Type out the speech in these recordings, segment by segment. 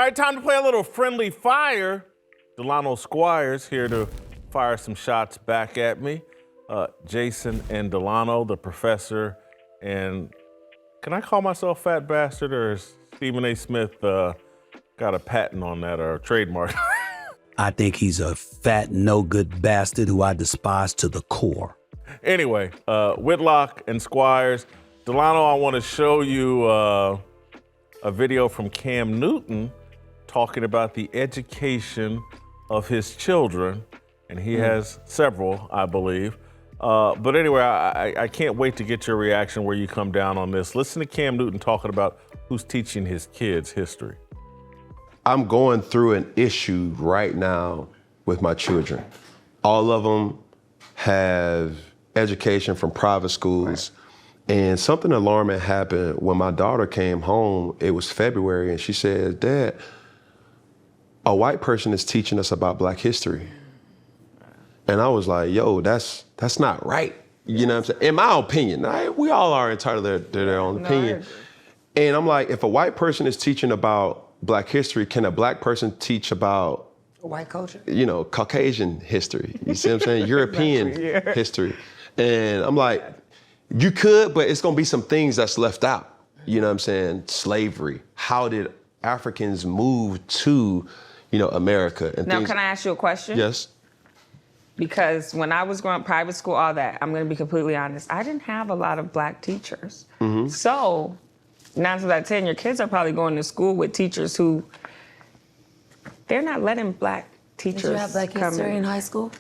All right, time to play a little friendly fire. Delano Squires here to fire some shots back at me. Jason and Delano, the professor, and can I call myself fat bastard, or is Stephen A. Smith got a patent on that or a trademark? I think he's a fat, no-good bastard who I despise to the core. Anyway, Whitlock and Squires. Delano, I want to show you a video from Cam Newton talking about the education of his children, and he has several, I believe. But anyway, I can't wait to get your reaction where you come down on this. Listen to Cam Newton talking about who's teaching his kids history. I'm going through an issue right now with my children. All of them have education from private schools. And something alarming happened when my daughter came home. It was February, and she said, "Dad, a white person is teaching us about Black history." And I was like, yo, that's not right. You know what I'm saying? In my opinion, we all are entitled to their own opinion. And I'm like, if a white person is teaching about Black history, can a Black person teach about white culture? You know, Caucasian history. You see what I'm saying? European history. And I'm like, you could, but it's gonna be some things that's left out. You know what I'm saying? Slavery. How did Africans move to, America? And now, can I ask you a question? Yes. Because when I was growing up, private school, all that, I'm gonna be completely honest, I didn't have a lot of Black teachers. Mm-hmm. So, 9 times out of 10, your kids are probably going to school with teachers who, they're not letting Black teachers Did you have Black history in high school?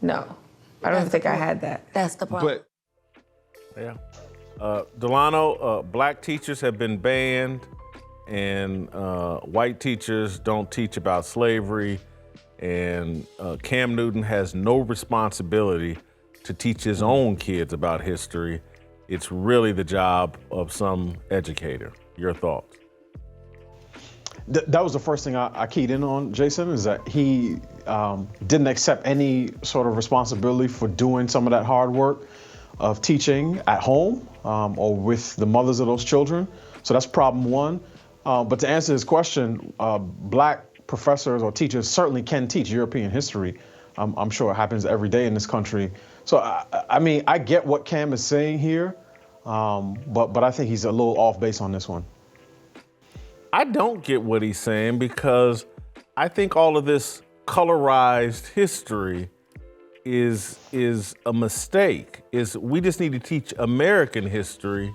No. I don't think I had that. That's the problem. Yeah. Delano, Black teachers have been banned, and white teachers don't teach about slavery, and Cam Newton has no responsibility to teach his own kids about history. It's really the job of some educator. Your thoughts? That was the first thing I keyed in on, Jason, is that he didn't accept any sort of responsibility for doing some of that hard work of teaching at home or with the mothers of those children. So that's problem one. But to answer his question, Black professors or teachers certainly can teach European history. I'm sure it happens every day in this country. So, I get what Cam is saying here, but I think he's a little off base on this one. I don't get what he's saying, because I think all of this colorized history is a mistake. We just need to teach American history,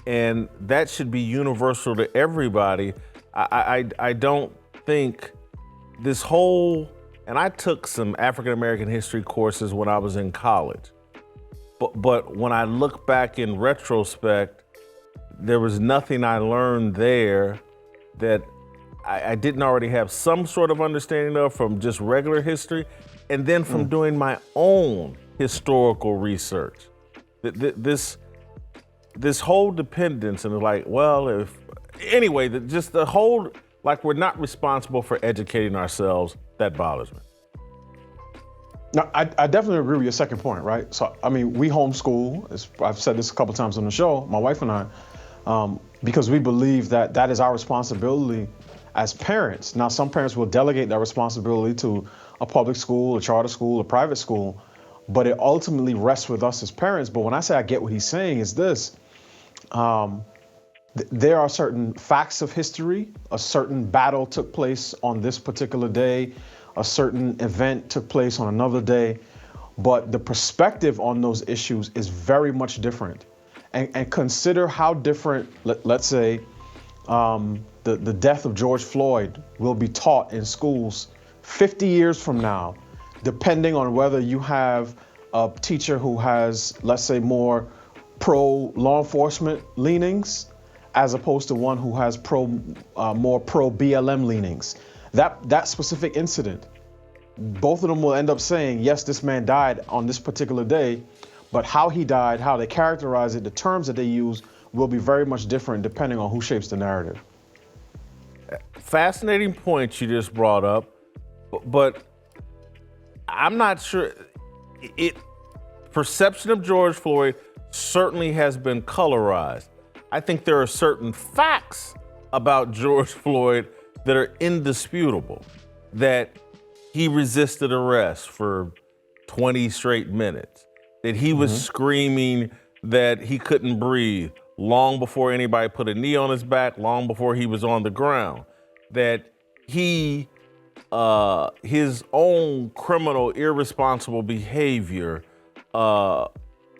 and that should be universal to everybody. I don't think this whole, and I took some African American history courses when I was in college, but when I look back in retrospect, there was nothing I learned there that I didn't already have some sort of understanding of from just regular history, and then from doing my own historical research. This whole dependence, and just the whole, like we're not responsible for educating ourselves, that bothers me. Now, I definitely agree with your second point, right? So, we homeschool. I've said this a couple times on the show, my wife and I, because we believe that is our responsibility as parents. Now, some parents will delegate that responsibility to a public school, a charter school, a private school, but it ultimately rests with us as parents. But when I say I get what he's saying is this, there are certain facts of history. A certain battle took place on this particular day. A certain event took place on another day. But the perspective on those issues is very much different. And consider how different, let's say, the death of George Floyd will be taught in schools 50 years from now, depending on whether you have a teacher who has, let's say, more pro-law enforcement leanings, as opposed to one who has more pro-BLM leanings. That specific incident, both of them will end up saying, yes, this man died on this particular day, but how he died, how they characterize it, the terms that they use will be very much different depending on who shapes the narrative. Fascinating point you just brought up, but I'm not sure. Perception of George Floyd certainly has been colorized. I think there are certain facts about George Floyd that are indisputable, that he resisted arrest for 20 straight minutes, that he was screaming that he couldn't breathe long before anybody put a knee on his back, long before he was on the ground, that he, his own criminal, irresponsible behavior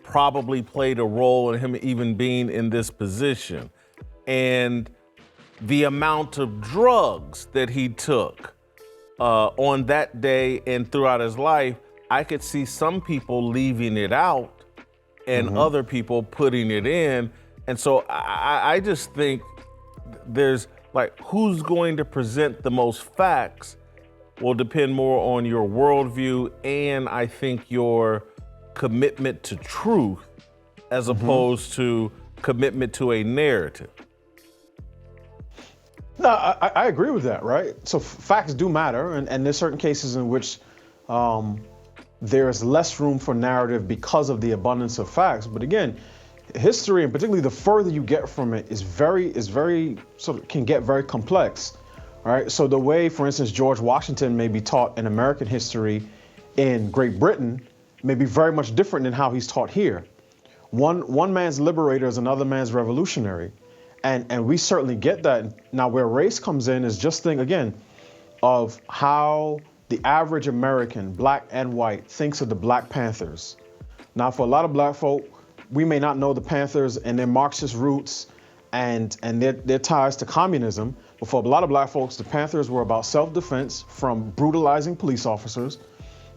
probably played a role in him even being in this position. And the amount of drugs that he took on that day and throughout his life, I could see some people leaving it out and other people putting it in. And so I just think there's like, who's going to present the most facts will depend more on your worldview and I think your commitment to truth as opposed to commitment to a narrative. No, I agree with that, right? So facts do matter, and there's certain cases in which there's less room for narrative because of the abundance of facts. But again, history, and particularly the further you get from it, is very sort of can get very complex. All right. So the way, for instance, George Washington may be taught in American history in Great Britain may be very much different than how he's taught here. One man's liberator is another man's revolutionary. And we certainly get that. Now, where race comes in is just think, again, of how the average American, black and white, thinks of the Black Panthers. Now, for a lot of black folk, we may not know the Panthers and their Marxist roots and their ties to communism. But for a lot of black folks, the Panthers were about self-defense from brutalizing police officers.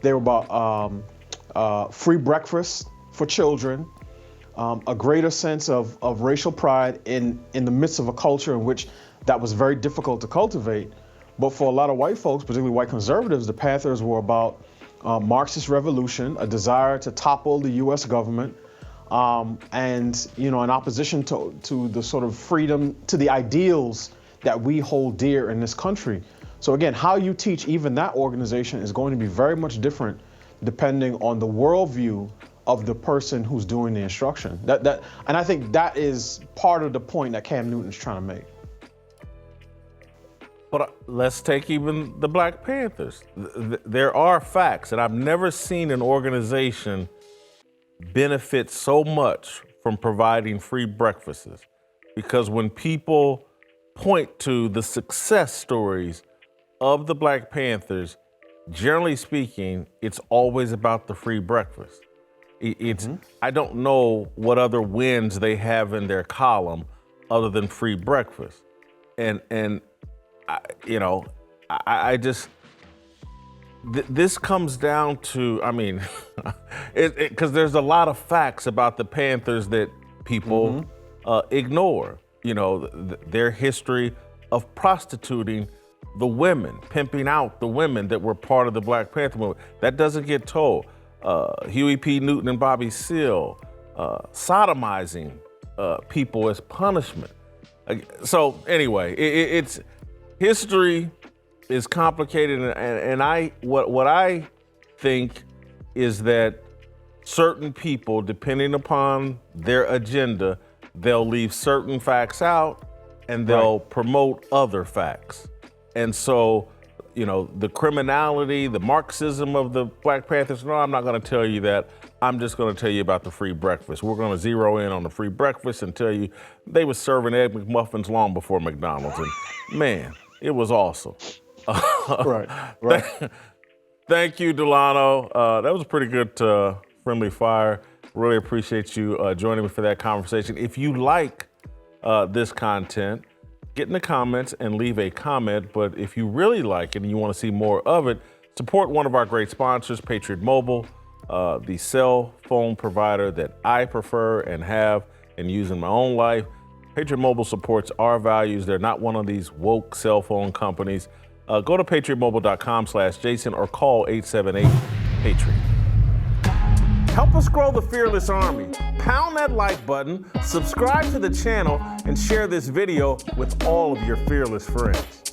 They were about free breakfast for children, a greater sense of racial pride in the midst of a culture in which that was very difficult to cultivate. But for a lot of white folks, particularly white conservatives, the Panthers were about Marxist revolution, a desire to topple the U.S. government, and in opposition to the sort of freedom, to the ideals that we hold dear in this country. So again, how you teach even that organization is going to be very much different depending on the worldview of the person who's doing the instruction. And I think that is part of the point that Cam Newton's trying to make. But let's take even the Black Panthers. There are facts, and I've never seen an organization benefit so much from providing free breakfasts. Because when people point to the success stories of the Black Panthers, generally speaking, it's always about the free breakfast. I don't know what other wins they have in their column other than free breakfast. And I just, this comes down to, I mean, because there's a lot of facts about the Panthers that people ignore. Their history of prostituting the women, pimping out the women that were part of the Black Panther movement. That doesn't get told. Huey P. Newton and Bobby Seale, sodomizing people as punishment. So anyway, it's history is complicated, and what I think is that certain people, depending upon their agenda, they'll leave certain facts out and they'll promote other facts. And so, the criminality, the Marxism of the Black Panthers, no, I'm not going to tell you that. I'm just going to tell you about the free breakfast. We're going to zero in on the free breakfast and tell you they were serving Egg McMuffins long before McDonald's. And man, it was awesome. Right. Thank you, Delano. That was a pretty good friendly fire. Really appreciate you joining me for that conversation. If you like this content, get in the comments and leave a comment. But if you really like it and you want to see more of it, support one of our great sponsors, Patriot Mobile, the cell phone provider that I prefer and have and use in my own life. Patriot Mobile supports our values. They're not one of these woke cell phone companies. Go to patriotmobile.com/Jason or call 878-PATRIOT. Help us grow the Fearless Army. Pound that like button, subscribe to the channel, and share this video with all of your fearless friends.